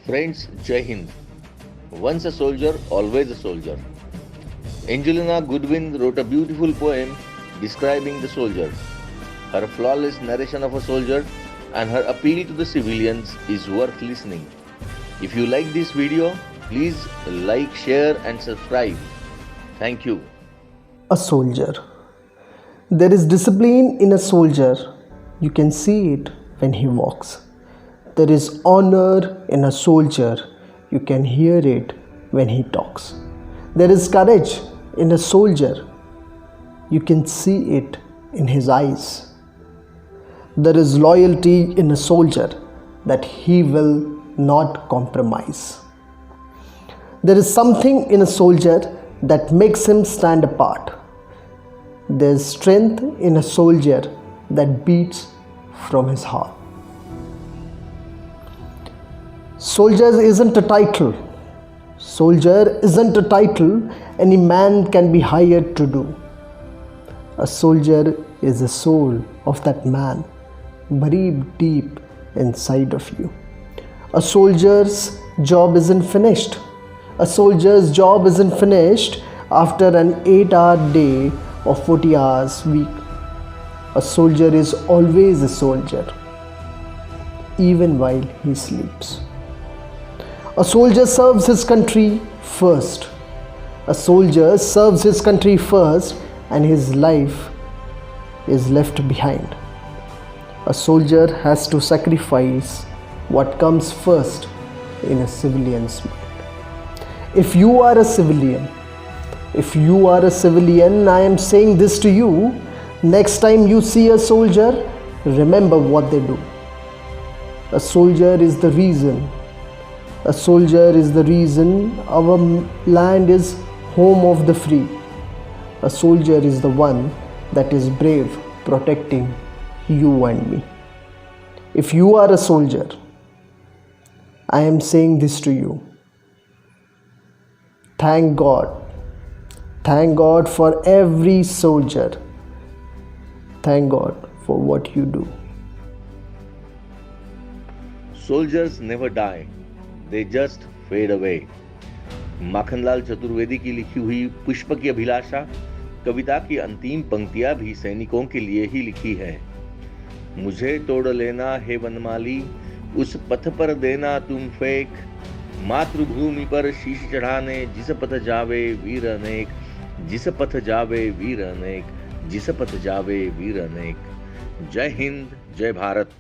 Friends, Jai Hind. Once a soldier, always a soldier. Angelina Goodwin wrote a beautiful poem describing the soldier. Her flawless narration of a soldier and her appeal to the civilians is worth listening. If you like this video, please like, share and subscribe. Thank you. A soldier. There is discipline in a soldier. You can see it when he walks. There is honor in a soldier. You can hear it when he talks. There is courage in a soldier. You can see it in his eyes. There is loyalty in a soldier that he will not compromise. There is something in a soldier that makes him stand apart. There is strength in a soldier that beats from his heart. Soldier isn't a title. Soldier isn't a title any man can be hired to do. A soldier is the soul of that man buried deep inside of you. A soldier's job isn't finished. A soldier's job isn't finished after an 8-hour day or 40 hours week. A soldier is always a soldier, even while he sleeps. A soldier serves his country first. A soldier serves his country first and his life is left behind. A soldier has to sacrifice what comes first in a civilian's mind. If you are a civilian, I am saying this to you. Next time you see a soldier, remember what they do. A soldier is the reason our land is home of the free. A soldier is the one that is brave, protecting you and me. If you are a soldier, I am saying this to you. Thank God. Thank God for every soldier. Thank God for what you do. Soldiers never die. They just fade away. Makhanlal Chaturvedi की लिखी हुई पुष्प की अभिलाषा कविता की अंतिम पंक्तियां भी सैनिकों के लिए ही लिखी है। मुझे तोड़ लेना हे वनमाली, उस पथ पर देना तुम फेंक, मातृभूमि पर शीश चढ़ाने जिस पथ जावे वीर अनेक, जिस पथ जावे वीर अनेक, जिस पथ जावे वीर अनेक। जय हिंद, जय भारत।